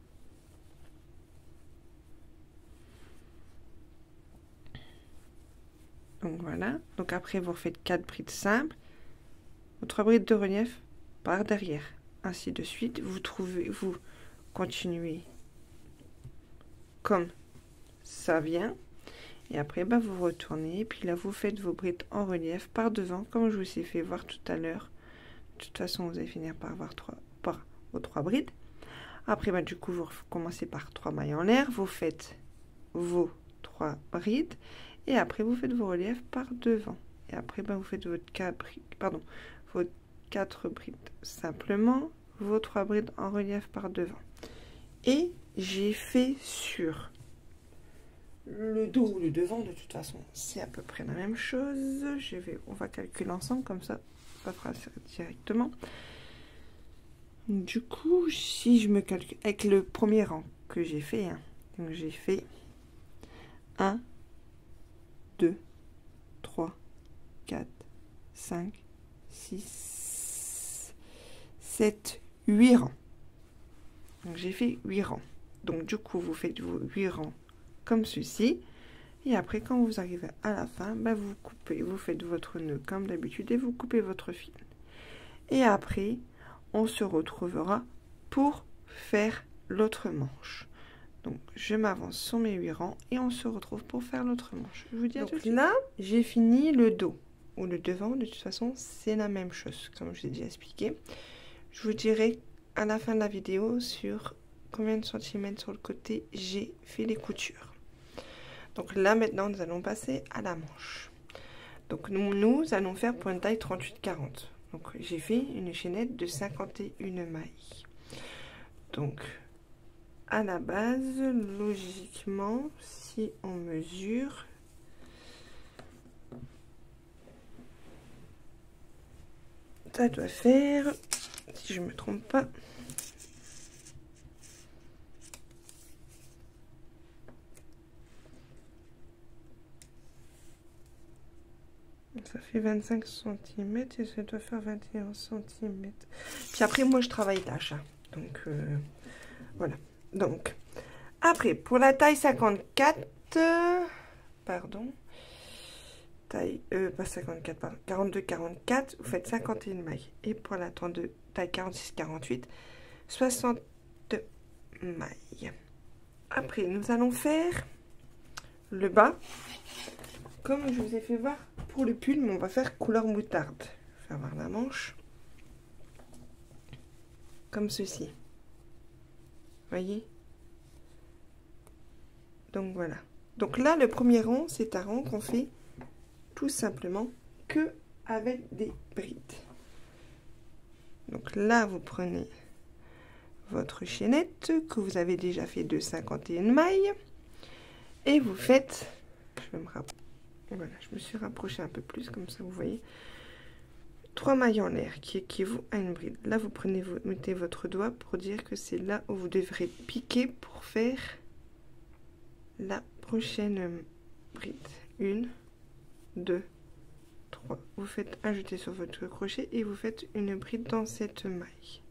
Donc voilà. Donc après, vous refaites 4 brides simples, 3 brides de relief par derrière. Ainsi de suite. Vous continuez comme ça vient. Et après, bah, vous retournez. Et puis là, vous faites vos brides en relief par devant, comme je vous ai fait voir tout à l'heure. De toute façon, vous allez finir par avoir vos 3 brides. Après, bah, du coup, vous commencez par 3 mailles en l'air. Vous faites vos 3 brides. Et après, vous faites vos reliefs par devant. Et après, bah, vous faites vos 4 brides simplement. Vos 3 brides en relief par devant. Et j'ai fait sur le dos ou le devant. De toute façon, c'est à peu près la même chose. On va calculer ensemble, comme ça fera directement. Du coup, si je me calcule avec le premier rang que j'ai fait, hein, donc j'ai fait 1, 2, 3, 4, 5, 6, 7, 8 rangs. Donc j'ai fait 8 rangs. Donc du coup, vous faites vos 8 rangs comme ceci. Et après, quand vous arrivez à la fin, bah, vous coupez, vous faites votre nœud comme d'habitude et vous coupez votre fil. Et après, on se retrouvera pour faire l'autre manche. Donc, je m'avance sur mes 8 rangs et on se retrouve pour faire l'autre manche. Je vous dis à tout de suite. Là, j'ai fini le dos ou le devant. De toute façon, c'est la même chose, comme je l'ai déjà expliqué. Je vous dirai à la fin de la vidéo sur combien de centimètres sur le côté j'ai fait les coutures. Donc là, maintenant, nous allons passer à la manche. Donc, nous allons faire pour une taille 38-40. Donc, j'ai fait une chaînette de 51 mailles. Donc, à la base, logiquement, si on mesure, ça doit faire, si je ne me trompe pas, ça fait 25 cm et ça doit faire 21 cm. Puis après, moi, je travaille tâche. Hein. Donc, voilà. Donc, après, pour la taille 54, pardon, taille, pas 54, pardon, 42-44, vous faites 51 mailles. Et pour la taille 46-48, 60 mailles. Après, nous allons faire le bas. Comme je vous ai fait voir pour le pull, mais on va faire couleur moutarde. Je vais avoir la manche. comme ceci. Voyez? Donc voilà. Donc là, le premier rang, c'est un rang qu'on fait tout simplement que avec des brides. Donc là, vous prenez votre chaînette que vous avez déjà fait de 51 mailles et vous faites, voilà, je me suis rapprochée un peu plus comme ça, vous voyez, 3 mailles en l'air qui équivaut à une bride. Là, vous prenez, vous mettez votre doigt pour dire que c'est là où vous devrez piquer pour faire la prochaine bride. 1, 2, 3. Vous faites un jeté sur votre crochet et vous faites une bride dans cette maille.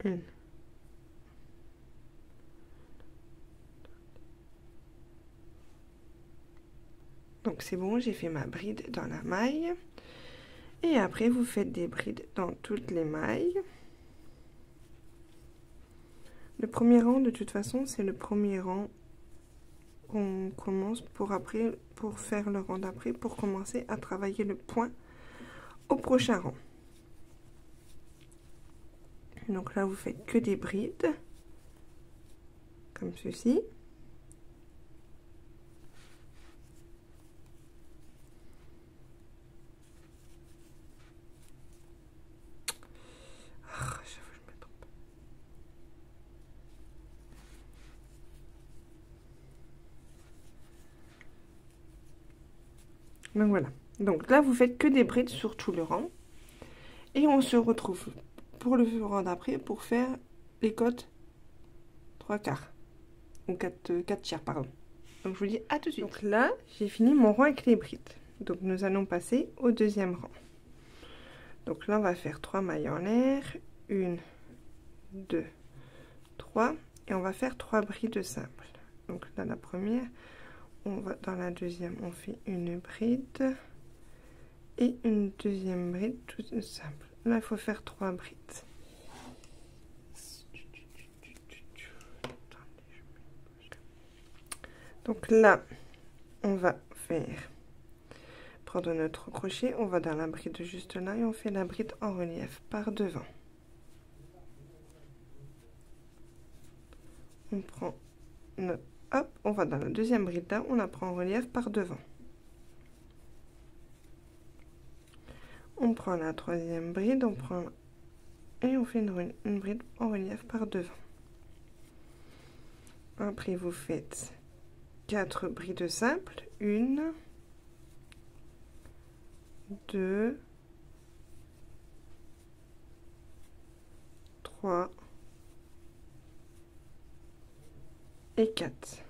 Une. Donc c'est bon, j'ai fait ma bride dans la maille. Et après, vous faites des brides dans toutes les mailles. Le premier rang, de toute façon, c'est le premier rang qu'on commence pour faire le rang d'après, pour commencer à travailler le point au prochain rang. Donc là, vous faites que des brides, comme ceci. Donc voilà. Donc là, vous faites que des brides sur tout le rang. Et on se retrouve pour le rang d'après pour faire les côtes 3/4. Ou 4 tiers, pardon. Donc je vous dis à tout de suite. Donc là, j'ai fini mon rang avec les brides. Donc nous allons passer au deuxième rang. Donc là, on va faire 3 mailles en l'air. 1, 2, 3. Et on va faire 3 brides simples. Donc là, la première, on va dans la deuxième, on fait une bride et une deuxième bride toute simple. Là, il faut faire 3 brides. Donc là, on va prendre notre crochet, on va dans la bride juste là et on fait la bride en relief par devant. On prend notre, hop, on va dans la deuxième bride là, on la prend en relief par devant. On prend la troisième bride, et on fait une bride en relief par devant. Après, vous faites 4 brides simples. 1, 2, 3 et 4.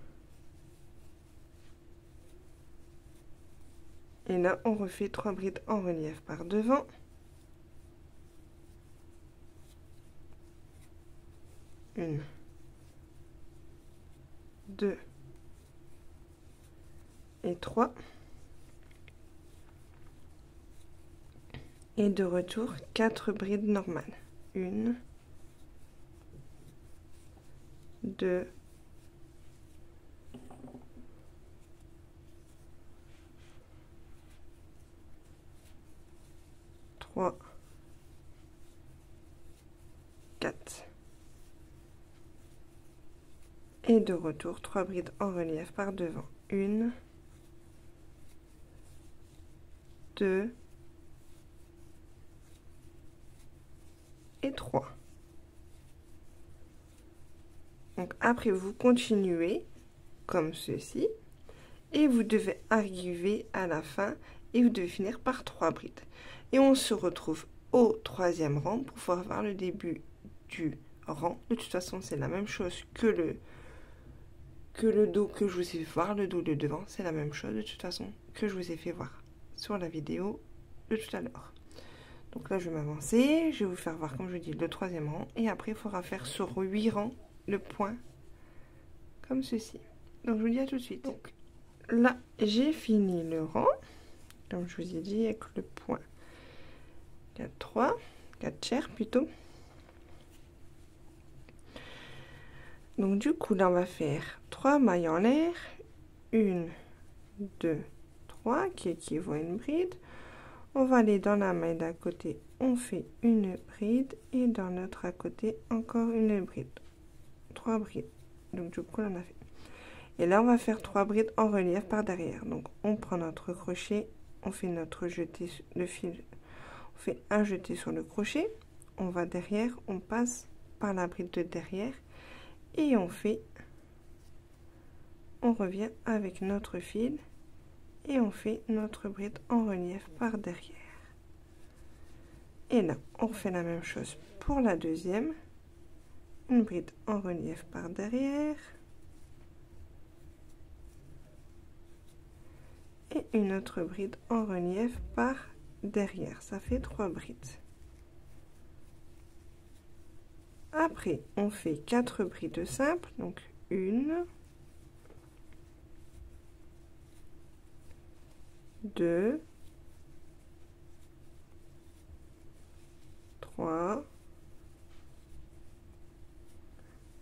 Et là, on refait 3 brides en relief par devant. Une, 2 et 3. Et de retour, 4 brides normales. 1, 2, 3, 4. Et de retour, 3 brides en relief par devant. 1, 2 et 3. Donc après, vous continuez comme ceci. Et vous devez arriver à la fin et vous devez finir par 3 brides. Et on se retrouve au troisième rang pour pouvoir voir le début du rang. De toute façon, c'est la même chose que le dos que je vous ai fait voir. Le dos de devant, c'est la même chose de toute façon que je vous ai fait voir sur la vidéo de tout à l'heure. Donc là, je vais m'avancer. Je vais vous faire voir, comme je dis, le troisième rang. Et après, il faudra faire sur 8 rangs le point comme ceci. Donc, je vous dis à tout de suite. Donc, là, j'ai fini le rang, comme je vous ai dit, avec le point 4 tiers plutôt. Donc du coup, là, on va faire 3 mailles en l'air. 1, 2, 3, qui équivaut à une bride. On va aller dans la maille d'à côté, on fait une bride. Et dans l'autre à côté, encore une bride. 3 brides. Donc du coup, on en a fait. Et là, on va faire 3 brides en relief par derrière. Donc on prend notre crochet, on fait notre jeté de fil. On fait un jeté sur le crochet. On va derrière, on passe par la bride de derrière. Et on revient avec notre fil et on fait notre bride en relief par derrière. Et là, on refait la même chose pour la deuxième. Une bride en relief par derrière. Et une autre bride en relief par derrière. Ça fait 3 brides. Après, on fait 4 brides simples. Donc, 1, 2, 3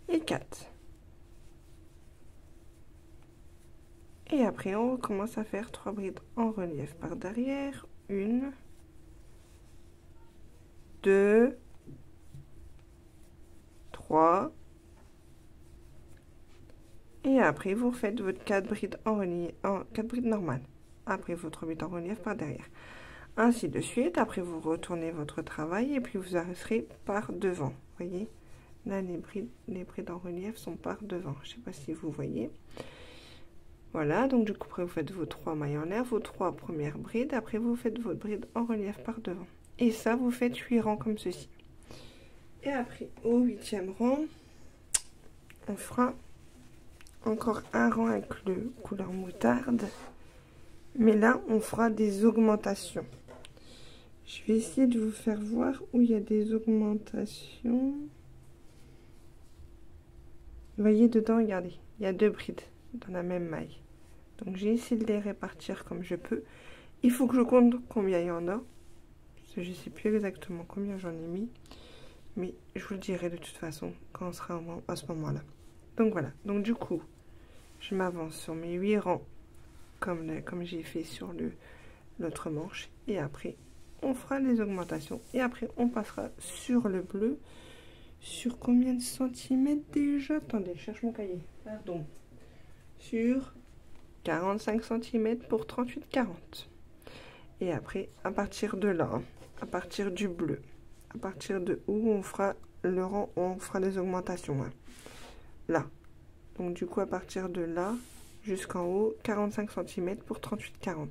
et 4. Et après, on recommence à faire 3 brides en relief par derrière. 1, 2, 3. Et après, vous faites votre 4 brides en relief, 4 brides normales. Après, votre bride en relief par derrière. Ainsi de suite. Après, vous retournez votre travail et puis vous arrêterez par devant. Vous voyez, là, les brides en relief sont par devant. Je ne sais pas si vous voyez. Voilà, donc du coup, après, vous faites vos 3 mailles en l'air, vos 3 premières brides. Après, vous faites votre bride en relief par devant. Et ça, vous faites 8 rangs comme ceci. Et après, au 8e rang, on fera encore un rang avec le couleur moutarde. Mais là, on fera des augmentations. Je vais essayer de vous faire voir où il y a des augmentations. Vous voyez dedans, regardez, il y a 2 brides dans la même maille. Donc, j'ai essayé de les répartir comme je peux. Il faut que je compte combien il y en a. Parce que je ne sais plus exactement combien j'en ai mis. Mais je vous le dirai de toute façon quand on sera à ce moment-là. Donc, voilà. Donc, du coup, je m'avance sur mes 8 rangs comme j'ai fait sur l'autre manche. Et après, on fera les augmentations. Et après, on passera sur le bleu. Sur combien de centimètres déjà? Attendez, je cherche mon cahier. Pardon. Sur 45 cm pour 38,40. Et après, à partir de là, à partir du bleu, à partir de où on fera le rang, on fera les augmentations. Hein. Là. Donc, du coup, à partir de là, jusqu'en haut, 45 cm pour 38,40.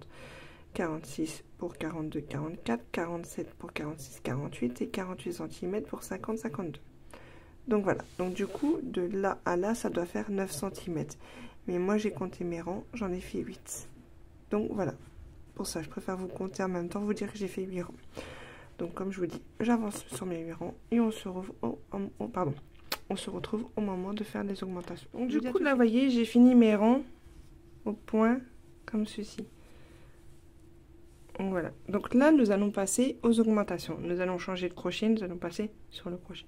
46 pour 42, 44, 47 pour 46, 48 et 48 cm pour 50, 52. Donc voilà, donc du coup, de là à là, ça doit faire 9 cm. Mais moi, j'ai compté mes rangs, j'en ai fait 8. Donc voilà, pour ça, je préfère vous compter en même temps, vous dire que j'ai fait 8 rangs. Donc comme je vous dis, j'avance sur mes 8 rangs et on se retrouve au moment de faire les augmentations. Donc du coup, là, vous voyez, j'ai fini mes rangs au point comme ceci. Donc voilà, donc là, nous allons passer aux augmentations. Nous allons changer de crochet, nous allons passer sur le crochet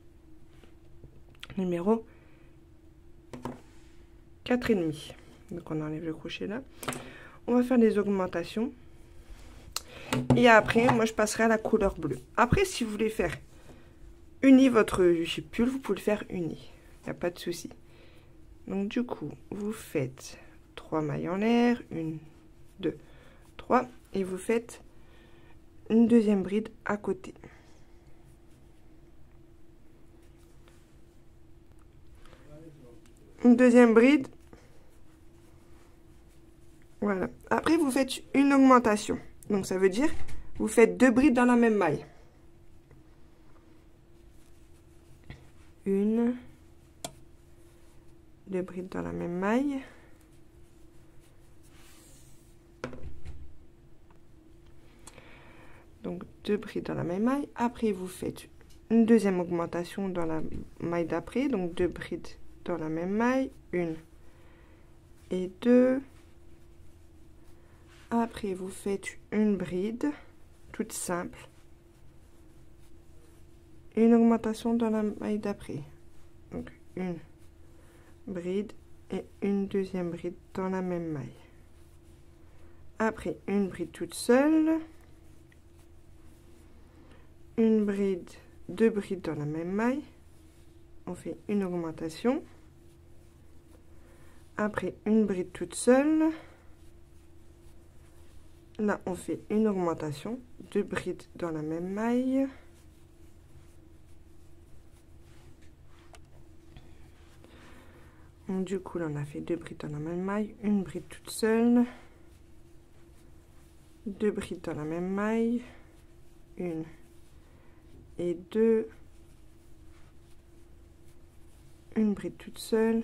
numéro 4,5. Donc on enlève le crochet là. On va faire des augmentations. Et après, moi je passerai à la couleur bleue. Après, si vous voulez faire uni votre pull, vous pouvez le faire uni. Il n'y a pas de souci. Donc du coup, vous faites 3 mailles en l'air, 1, 2, 3. Et vous faites une deuxième bride à côté. Une deuxième bride. Voilà. Après, vous faites une augmentation. Donc, ça veut dire, vous faites 2 brides dans la même maille. 1, 2 brides dans la même maille. Donc, 2 brides dans la même maille. Après, vous faites une deuxième augmentation dans la maille d'après. Donc, 2 brides dans la même maille. 1 et 2. Après, vous faites une bride toute simple. Une augmentation dans la maille d'après. Donc, 1, bride et une deuxième bride dans la même maille. Après, une bride toute seule, une bride, deux brides dans la même maille, on fait une augmentation. Après, une bride toute seule, là on fait une augmentation, deux brides dans la même maille. Donc, du coup là on a fait deux brides dans la même maille, une bride toute seule, deux brides dans la même maille, une et deux, une bride toute seule,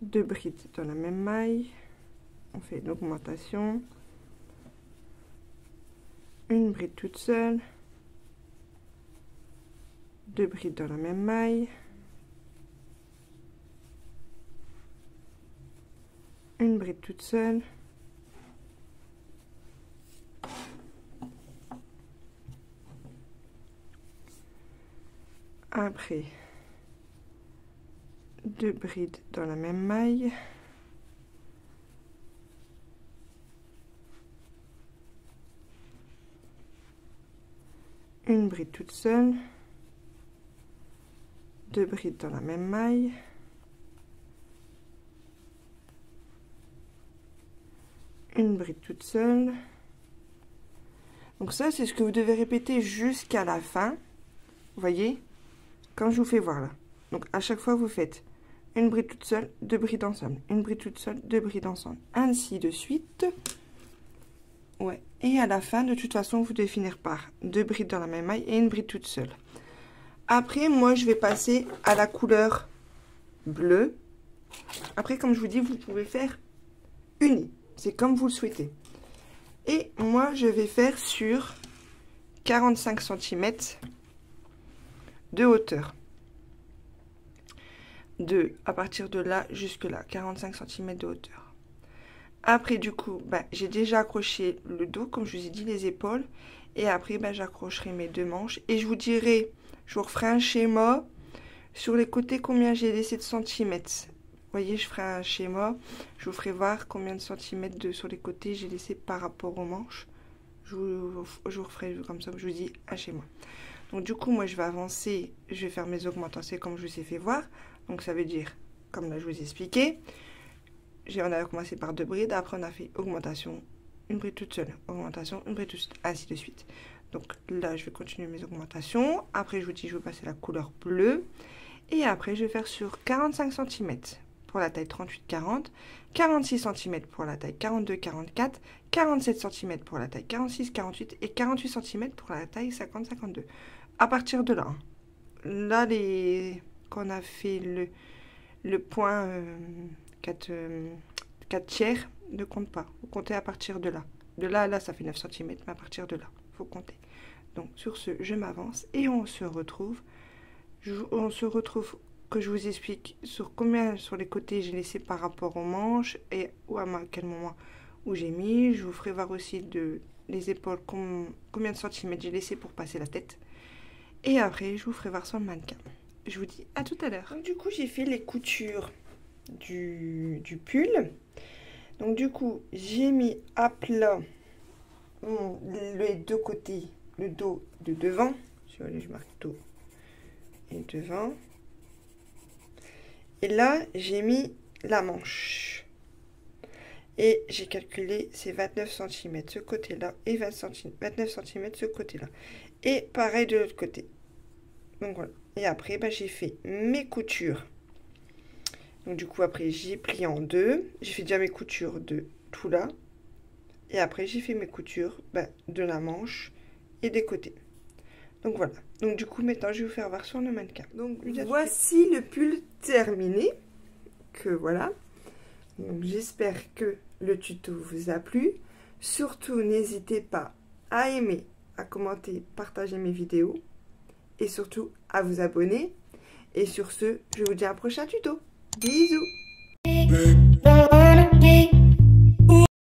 deux brides dans la même maille, on fait une augmentation, une bride toute seule, deux brides dans la même maille, une bride toute seule, après deux brides dans la même maille, une bride toute seule, deux brides dans la même maille, une bride toute seule. Donc ça c'est ce que vous devez répéter jusqu'à la fin, vous voyez, quand je vous fais voir là. Donc à chaque fois vous faites une bride toute seule, deux brides ensemble, une bride toute seule, deux brides ensemble, ainsi de suite. Ouais, et à la fin de toute façon vous devez finir par deux brides dans la même maille et une bride toute seule. Après moi je vais passer à la couleur bleue. Après comme je vous dis vous pouvez faire uni, c'est comme vous le souhaitez. Et moi je vais faire sur 45 cm de hauteur. À partir de là jusque là, 45 cm de hauteur. Après du coup, j'ai déjà accroché le dos, comme je vous ai dit, les épaules. Et après, j'accrocherai mes deux manches. Et je vous dirai, je vous referai un schéma sur les côtés, combien j'ai laissé de centimètres. Vous voyez, je ferai un schéma. Je vous ferai voir combien de centimètres sur les côtés j'ai laissé par rapport aux manches. Je vous referai comme ça, je vous dis un schéma. Donc du coup, moi, je vais avancer. Je vais faire mes augmentations comme je vous ai fait voir. Donc ça veut dire, comme là, je vous ai expliqué. On a commencé par deux brides, après on a fait augmentation, une bride toute seule, augmentation, une bride toute seule, ainsi de suite. Donc là, je vais continuer mes augmentations. Après, je vous dis, je vais passer la couleur bleue. Et après, je vais faire sur 45 cm pour la taille 38-40, 46 cm pour la taille 42-44, 47 cm pour la taille 46-48 et 48 cm pour la taille 50-52. À partir de là, là, quand on a fait le point 4 tiers, ne compte pas. Vous comptez à partir de là. De là à là, ça fait 9 cm, mais à partir de là, il faut compter. Donc, sur ce, je m'avance et on se retrouve. Que je vous explique sur combien sur les côtés j'ai laissé par rapport aux manches et à quel moment où j'ai mis. Je vous ferai voir aussi les épaules, combien de centimètres j'ai laissé pour passer la tête. Et après, je vous ferai voir sur le mannequin. Je vous dis à tout à l'heure. Du coup, j'ai fait les coutures du pull. Donc du coup, j'ai mis à plat les deux côtés, le dos de devant. Je marque dos et devant. Et là, j'ai mis la manche. Et j'ai calculé, c'est 29 cm ce côté-là et 29 cm ce côté-là. Et pareil de l'autre côté. Donc voilà. Et après, j'ai fait mes coutures. Donc du coup, après, j'ai plié en deux. J'ai fait déjà mes coutures de tout là. Et après, j'ai fait mes coutures de la manche et des côtés. Donc voilà. Donc du coup, maintenant, je vais vous faire voir sur le mannequin. Donc voici le pull terminé. Que voilà. Donc j'espère que le tuto vous a plu. Surtout, n'hésitez pas à aimer, à commenter, partager mes vidéos. Et surtout, à vous abonner. Et sur ce, je vous dis à un prochain tuto. Bisous.